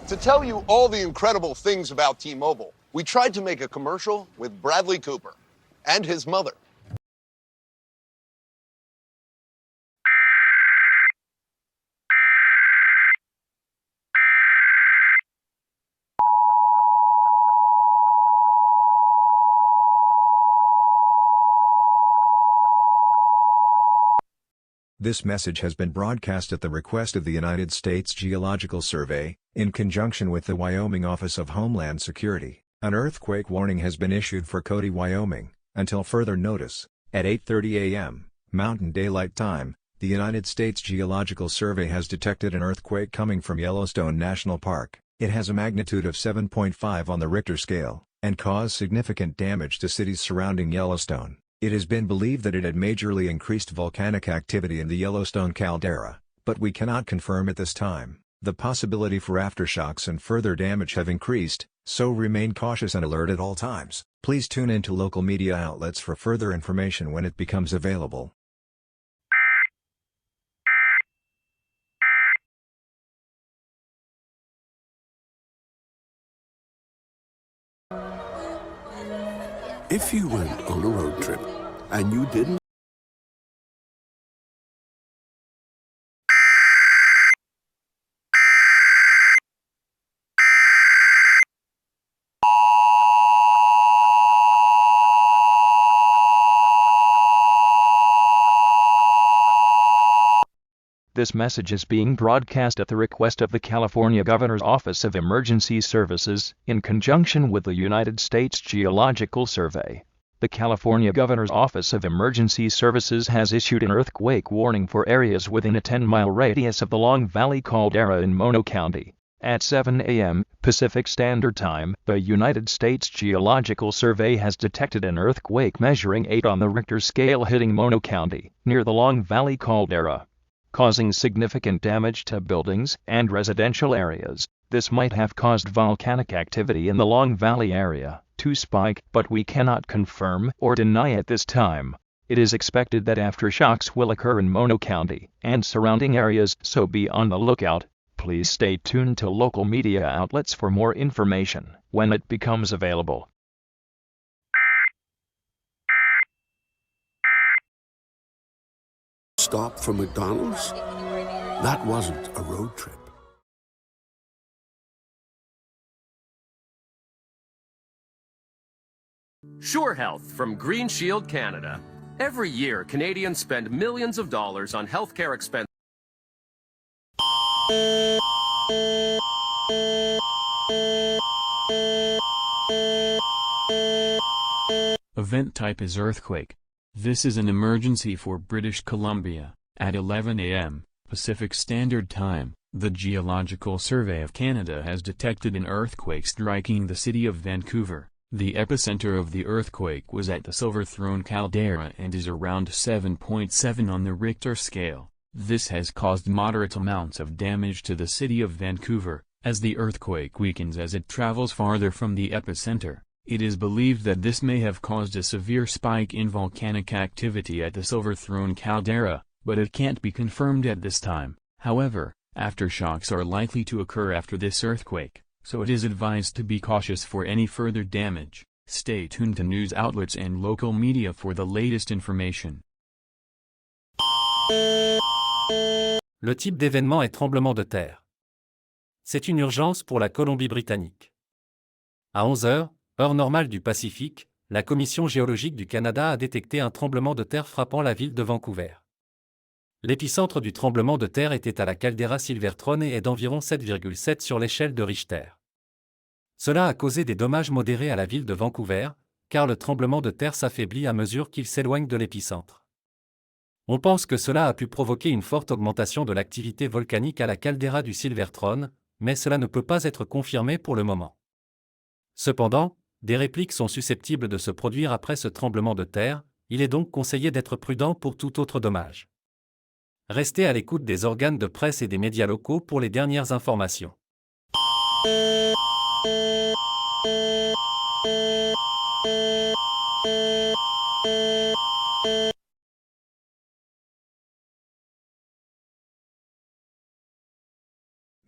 To tell you all the incredible things about T-Mobile, we tried to make a commercial with Bradley Cooper and his mother. This message has been broadcast at the request of the United States Geological Survey, in conjunction with the Wyoming Office of Homeland Security. An earthquake warning has been issued for Cody, Wyoming, until further notice. At 8:30 a.m., Mountain Daylight Time, the United States Geological Survey has detected an earthquake coming from Yellowstone National Park. It has a magnitude of 7.5 on the Richter scale, and caused significant damage to cities surrounding Yellowstone. It has been believed that it had majorly increased volcanic activity in the Yellowstone caldera, but we cannot confirm at this time. The possibility for aftershocks and further damage have increased, so remain cautious and alert at all times. Please tune in to local media outlets for further information when it becomes available. If you went on a road trip and you didn't This message is being broadcast at the request of the California Governor's Office of Emergency Services, in conjunction with the United States Geological Survey. The California Governor's Office of Emergency Services has issued an earthquake warning for areas within a 10-mile radius of the Long Valley Caldera in Mono County. At 7 a.m. Pacific Standard Time, the United States Geological Survey has detected an earthquake measuring 8 on the Richter scale hitting Mono County, near the Long Valley Caldera, causing significant damage to buildings and residential areas. This might have caused volcanic activity in the Long Valley area to spike, but we cannot confirm or deny at this time. It is expected that aftershocks will occur in Mono County and surrounding areas, so be on the lookout. Please stay tuned to local media outlets for more information when it becomes available. stop for McDonald's? That wasn't a road trip. Sure Health from Green Shield Canada. Every year, Canadians spend millions of dollars on healthcare expenses. Event type is earthquake. This is an emergency for British Columbia. At 11 a.m. Pacific Standard Time, the Geological Survey of Canada has detected an earthquake striking the city of Vancouver. The epicenter of the earthquake was at the Silver Throne caldera and is around 7.7 on the Richter scale. This has caused moderate amounts of damage to the city of Vancouver, as the earthquake weakens as it travels farther from the epicenter. It is believed that this may have caused a severe spike in volcanic activity at the Silver Throne caldera, but it can't be confirmed at this time. However, aftershocks are likely to occur after this earthquake, so it is advised to be cautious for any further damage. Stay tuned to news outlets and local media for the latest information. Le type d'événement est tremblement de terre. C'est une urgence pour la Colombie-Britannique. À 11 heures, heure normale du Pacifique, la Commission géologique du Canada a détecté un tremblement de terre frappant la ville de Vancouver. L'épicentre du tremblement de terre était à la caldeira Silverthrone et est d'environ 7,7 sur l'échelle de Richter. Cela a causé des dommages modérés à la ville de Vancouver, car le tremblement de terre s'affaiblit à mesure qu'il s'éloigne de l'épicentre. On pense que cela a pu provoquer une forte augmentation de l'activité volcanique à la caldeira du Silverthrone, mais cela ne peut pas être confirmé pour le moment. Cependant, des répliques sont susceptibles de se produire après ce tremblement de terre, il est donc conseillé d'être prudent pour tout autre dommage. Restez à l'écoute des organes de presse et des médias locaux pour les dernières informations.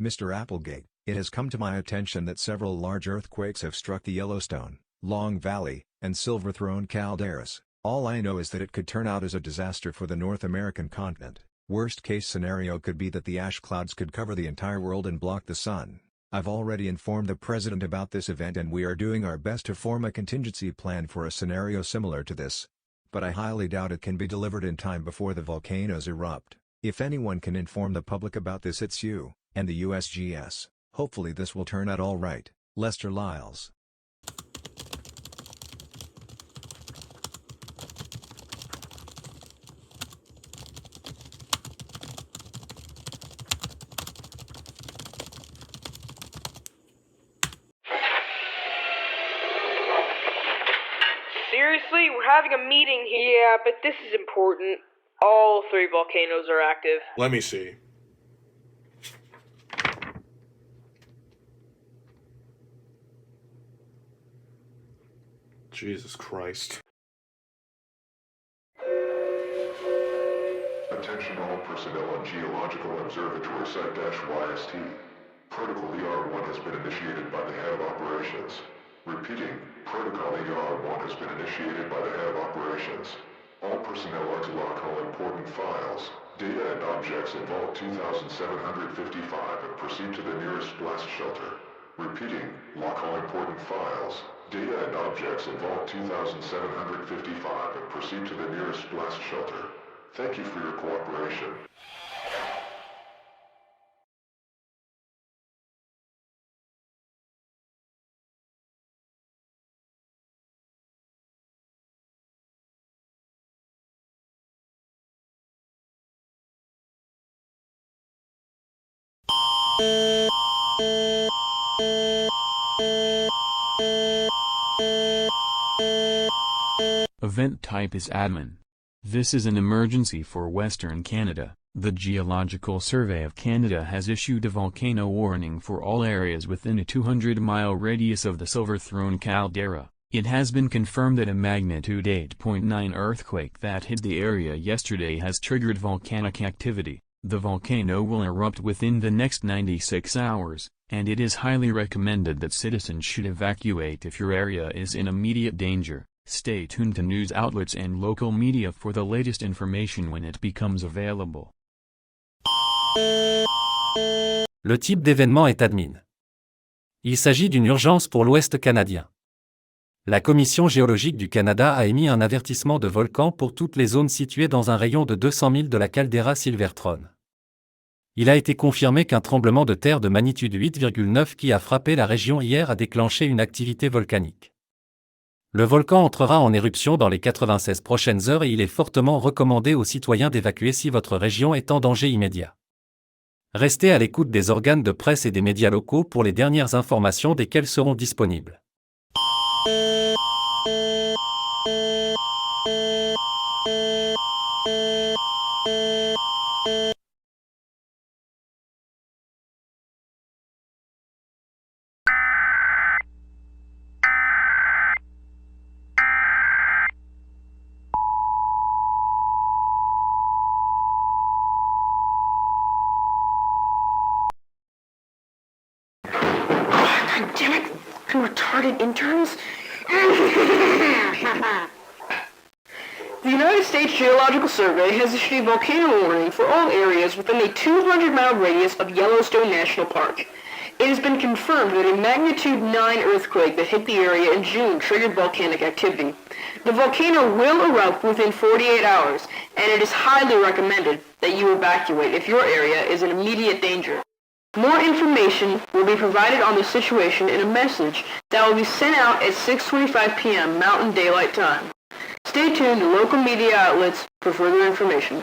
Mr. Applegate, it has come to my attention that several large earthquakes have struck the Yellowstone, Long Valley, and Silver Throne calderas. All I know is that it could turn out as a disaster for the North American continent. Worst case scenario could be that the ash clouds could cover the entire world and block the sun. I've already informed the President about this event and we are doing our best to form a contingency plan for a scenario similar to this. But I highly doubt it can be delivered in time before the volcanoes erupt. If anyone can inform the public about this, it's you, and the USGS. Hopefully this will turn out all right. Lester Lyles. Seriously? We're having a meeting here. Yeah, but this is important. All 3 volcanoes are active. Let me see. Jesus Christ. Attention all personnel on Geological Observatory Site-YST. Protocol ER1 has been initiated by the Head of Operations. Repeating, Protocol ER1 has been initiated by the Head of Operations. All personnel are to lock all important files, data and objects in Vault 2755 and proceed to the nearest blast shelter. Repeating, lock all important files, data and objects in Vault 2755 and proceed to the nearest blast shelter. Thank you for your cooperation. Event type is admin. This is an emergency for Western Canada. The Geological Survey of Canada has issued a volcano warning for all areas within a 200-mile radius of the Silver Throne caldera. It has been confirmed that a magnitude 8.9 earthquake that hit the area yesterday has triggered volcanic activity. The volcano will erupt within the next 96 hours, and it is highly recommended that citizens should evacuate if your area is in immediate danger. Stay tuned to news outlets and local media for the latest information when it becomes available. Le type d'événement est admin. Il s'agit d'une urgence pour l'Ouest canadien. La Commission géologique du Canada a émis un avertissement de volcan pour toutes les zones situées dans un rayon de 200 000 de la caldeira Silverthrone. Il a été confirmé qu'un tremblement de terre de magnitude 8,9 qui a frappé la région hier a déclenché une activité volcanique. Le volcan entrera en éruption dans les 96 prochaines heures et il est fortement recommandé aux citoyens d'évacuer si votre région est en danger immédiat. Restez à l'écoute des organes de presse et des médias locaux pour les dernières informations desquelles seront disponibles. God damn it! Retarded interns? The United States Geological Survey has issued a volcano warning for all areas within a 200-mile radius of Yellowstone National Park. It has been confirmed that a magnitude 9 earthquake that hit the area in June triggered volcanic activity. The volcano will erupt within 48 hours, and it is highly recommended that you evacuate if your area is in immediate danger. More information will be provided on the situation in a message that will be sent out at 6:25 p.m. Mountain Daylight Time. Stay tuned to local media outlets for further information.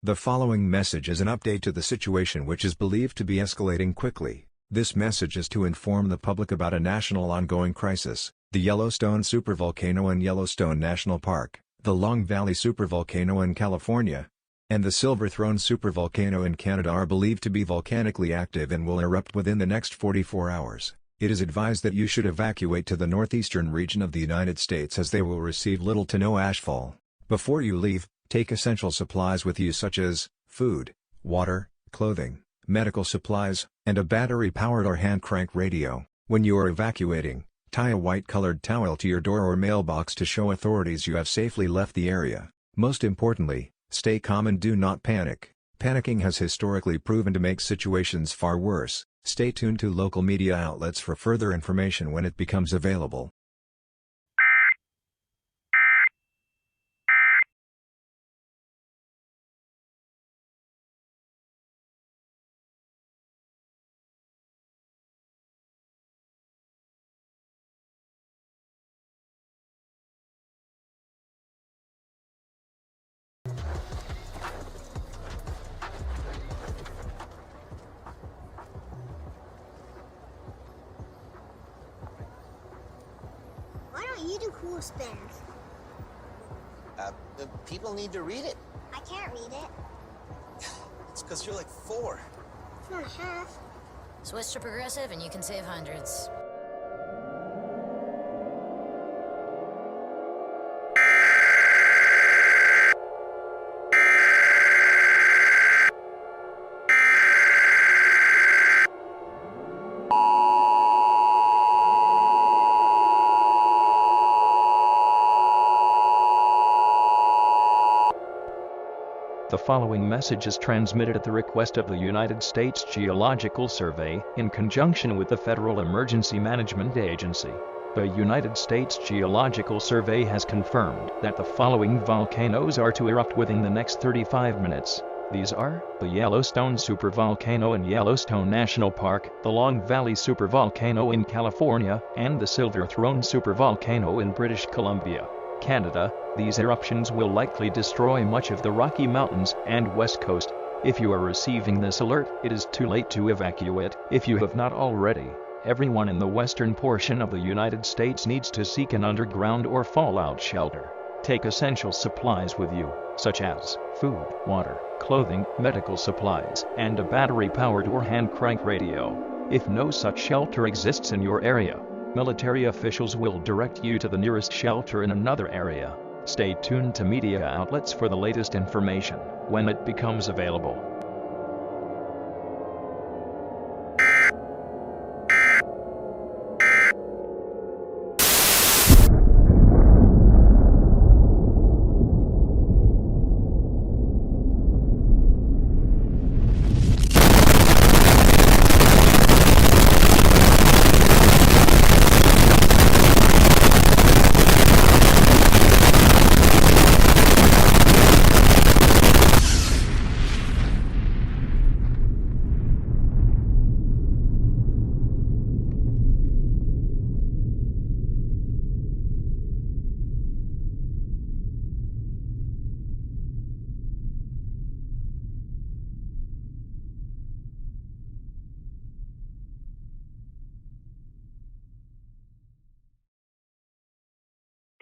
The following message is an update to the situation which is believed to be escalating quickly. This message is to inform the public about a national ongoing crisis. the Yellowstone supervolcano in Yellowstone National Park, the Long Valley supervolcano in California, and the Silver Throne supervolcano in Canada are believed to be volcanically active and will erupt within the next 44 hours. It is advised that you should evacuate to the northeastern region of the United States as they will receive little to no ashfall. Before you leave, take essential supplies with you such as food, water, clothing, medical supplies, and a battery-powered or hand-crank radio. When you are evacuating, tie a white-colored towel to your door or mailbox to show authorities you have safely left the area. Most importantly, stay calm and do not panic. Panicking has historically proven to make situations far worse. Stay tuned to local media outlets for further information when it becomes available. Why don't you do cool spins? The people need to read it. I can't read it. It's because you're like 4. 4.5. Switch to Progressive and you can save hundreds. The following message is transmitted at the request of the United States Geological Survey in conjunction with the Federal Emergency Management Agency. The United States Geological Survey has confirmed that the following volcanoes are to erupt within the next 35 minutes. These are the Yellowstone supervolcano in Yellowstone National Park, the Long Valley supervolcano in California, and the Silver Throne supervolcano in British Columbia, Canada. These eruptions will likely destroy much of the Rocky Mountains and West Coast. If you are receiving this alert, it is too late to evacuate. If you have not already, everyone in the western portion of the United States needs to seek an underground or fallout shelter. Take essential supplies with you, such as food, water, clothing, medical supplies, and a battery-powered or hand-crank radio. If no such shelter exists in your area, military officials will direct you to the nearest shelter in another area. Stay tuned to media outlets for the latest information when it becomes available.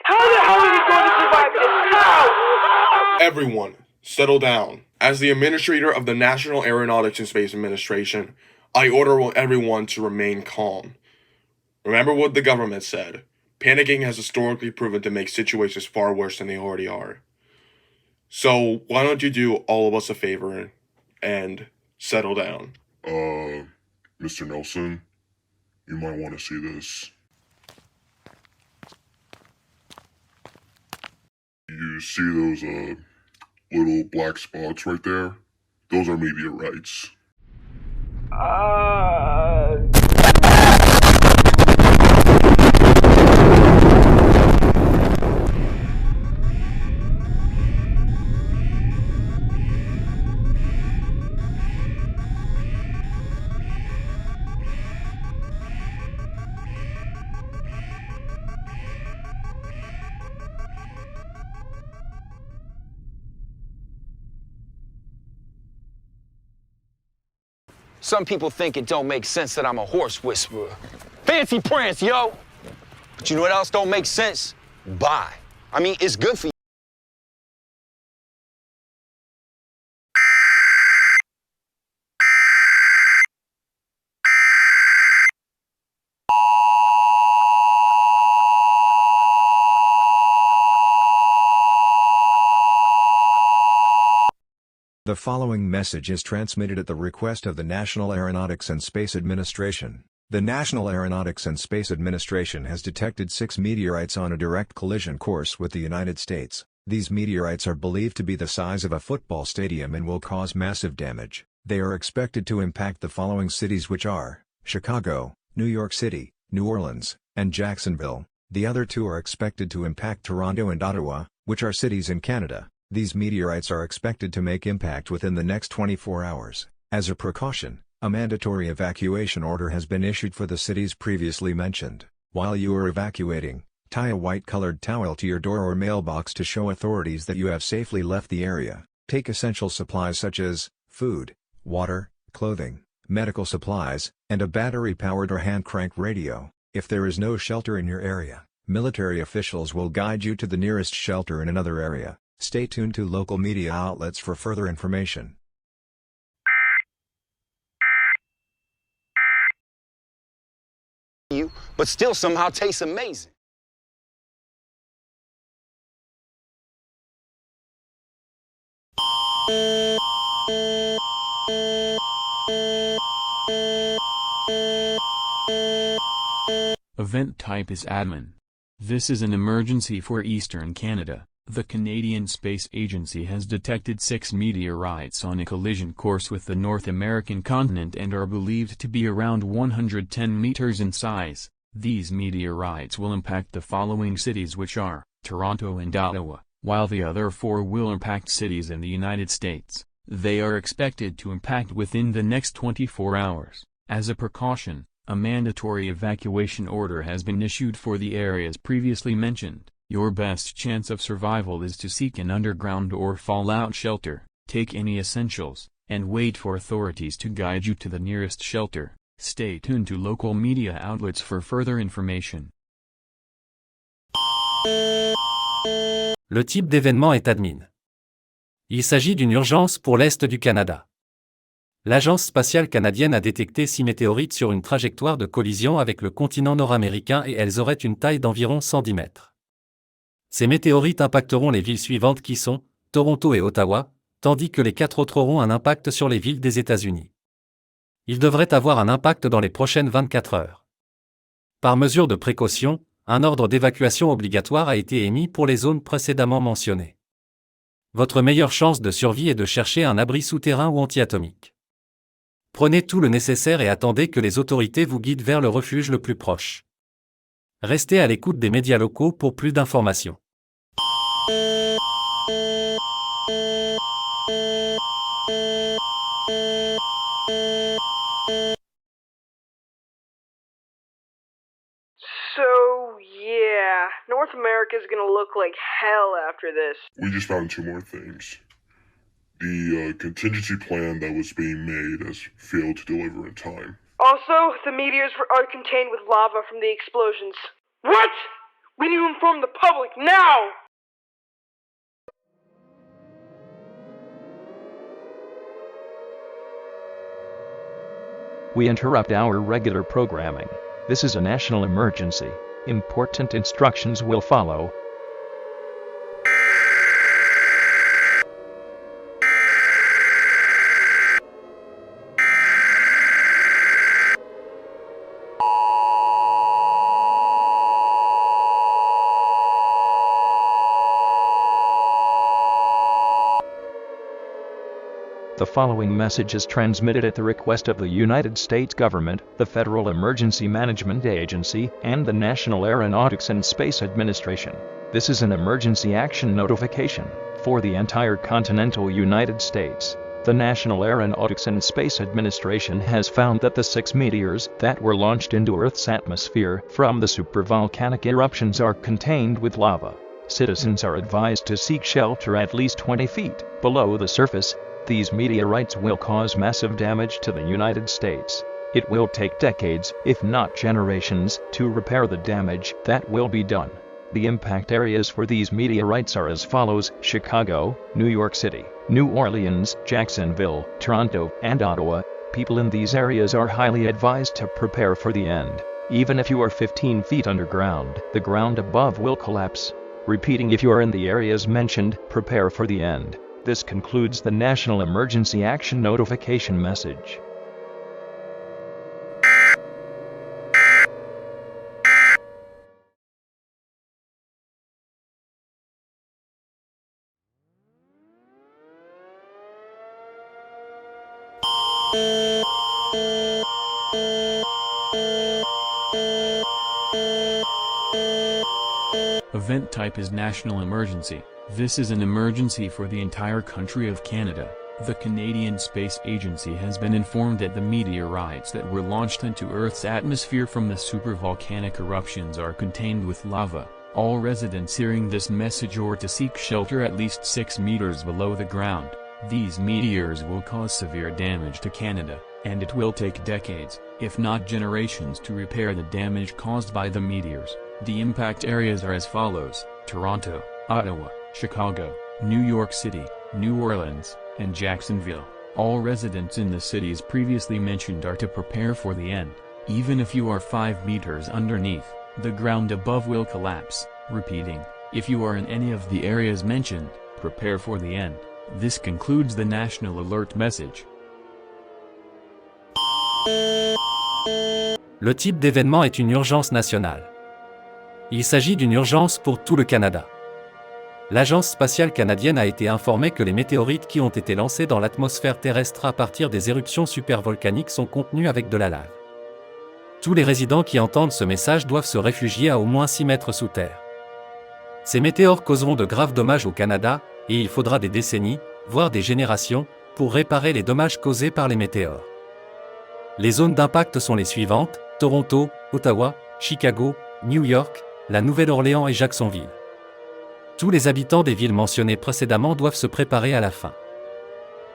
How the hell are we going to survive this? How? Everyone, settle down. As the Administrator of the National Aeronautics and Space Administration, I order everyone to remain calm. Remember what the government said. Panicking has historically proven to make situations far worse than they already are. So, why don't you do all of us a favor and settle down? Mr. Nelson, you might want to see this. You see those, little black spots right there? Those are meteorites. Some people think it don't make sense that I'm a horse whisperer. Fancy prance, yo! But you know what else don't make sense? Buy. I mean, it's good for you. The following message is transmitted at the request of the National Aeronautics and Space Administration. The National Aeronautics and Space Administration has detected 6 meteorites on a direct collision course with the United States. These meteorites are believed to be the size of a football stadium and will cause massive damage. They are expected to impact the following cities, which are Chicago, New York City, New Orleans, and Jacksonville. The other 2 are expected to impact Toronto and Ottawa, which are cities in Canada. These meteorites are expected to make impact within the next 24 hours. As a precaution, a mandatory evacuation order has been issued for the cities previously mentioned. While you are evacuating, tie a white-colored towel to your door or mailbox to show authorities that you have safely left the area. Take essential supplies such as food, water, clothing, medical supplies, and a battery-powered or hand-crank radio. If there is no shelter in your area, military officials will guide you to the nearest shelter in another area. Stay tuned to local media outlets for further information. But still somehow tastes amazing. Event type is admin. This is an emergency for Eastern Canada. The Canadian Space Agency has detected 6 meteorites on a collision course with the North American continent and are believed to be around 110 meters in size. These meteorites will impact the following cities, which are Toronto and Ottawa, while the other 4 will impact cities in the United States. They are expected to impact within the next 24 hours. As a precaution, a mandatory evacuation order has been issued for the areas previously mentioned. Your best chance of survival is to seek an underground or fallout shelter, take any essentials, and wait for authorities to guide you to the nearest shelter. Stay tuned to local media outlets for further information. Le type d'événement est admin. Il s'agit d'une urgence pour l'Est du Canada. L'Agence spatiale canadienne a détecté 6 météorites sur une trajectoire de collision avec le continent nord-américain et elles auraient une taille d'environ 110 mètres. Ces météorites impacteront les villes suivantes qui sont Toronto et Ottawa, tandis que les 4 autres auront un impact sur les villes des États-Unis. Ils devraient avoir un impact dans les prochaines 24 heures. Par mesure de précaution, un ordre d'évacuation obligatoire a été émis pour les zones précédemment mentionnées. Votre meilleure chance de survie est de chercher un abri souterrain ou anti-atomique. Prenez tout le nécessaire et attendez que les autorités vous guident vers le refuge le plus proche. Restez à l'écoute des médias locaux pour plus d'informations. So, yeah, North America's gonna look like hell after this. We just found 2 more things. The contingency plan that was being made has failed to deliver in time. Also, the meteors are contained with lava from the explosions. What? We need to inform the public now! We interrupt our regular programming. This is a national emergency. Important instructions will follow. The following message is transmitted at the request of the United States government, the Federal Emergency Management Agency, and the National Aeronautics and Space Administration. This is an emergency action notification for the entire continental United States. The National Aeronautics and Space Administration has found that the 6 meteors that were launched into Earth's atmosphere from the supervolcanic eruptions are contained with lava. Citizens are advised to seek shelter at least 20 feet below the surface. These meteorites will cause massive damage to the United States. It will take decades, if not generations, to repair the damage that will be done. The impact areas for these meteorites are as follows: Chicago, New York City, New Orleans, Jacksonville, Toronto, and Ottawa. People in these areas are highly advised to prepare for the end. Even if you are 15 feet underground, the ground above will collapse. Repeating, if you are in the areas mentioned, prepare for the end. This concludes the National Emergency Action Notification message. Event type is national emergency. This is an emergency for the entire country of Canada. The Canadian Space Agency has been informed that the meteorites that were launched into Earth's atmosphere from the supervolcanic eruptions are contained with lava. All residents hearing this message are to seek shelter at least 6 meters below the ground. These meteors will cause severe damage to Canada, and it will take decades, if not generations, to repair the damage caused by the meteors. The impact areas are as follows: Toronto, Ottawa, Chicago, New York City, New Orleans, and Jacksonville. All residents in the cities previously mentioned are to prepare for the end. Even if you are 5 meters underneath, the ground above will collapse. Repeating, if you are in any of the areas mentioned, prepare for the end. This concludes the national alert message. Le type d'événement est une urgence nationale. Il s'agit d'une urgence pour tout le Canada. L'Agence spatiale canadienne a été informée que les météorites qui ont été lancés dans l'atmosphère terrestre à partir des éruptions supervolcaniques sont contenus avec de la lave. Tous les résidents qui entendent ce message doivent se réfugier à au moins 6 mètres sous terre. Ces météores causeront de graves dommages au Canada, et il faudra des décennies, voire des générations, pour réparer les dommages causés par les météores. Les zones d'impact sont les suivantes: Toronto, Ottawa, Chicago, New York, la Nouvelle-Orléans et Jacksonville. Tous les habitants des villes mentionnées précédemment doivent se préparer à la fin.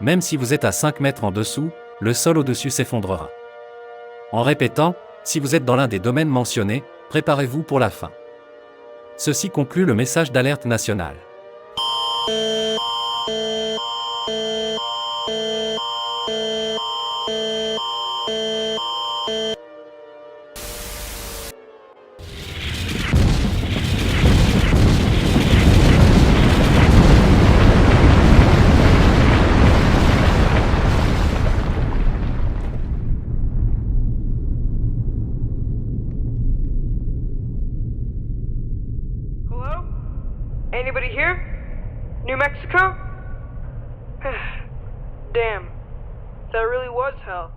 Même si vous êtes à 5 mètres en dessous, le sol au-dessus s'effondrera. En répétant, si vous êtes dans l'un des domaines mentionnés, préparez-vous pour la fin. Ceci conclut le message d'alerte nationale. Anybody here? New Mexico? Damn. That really was hell.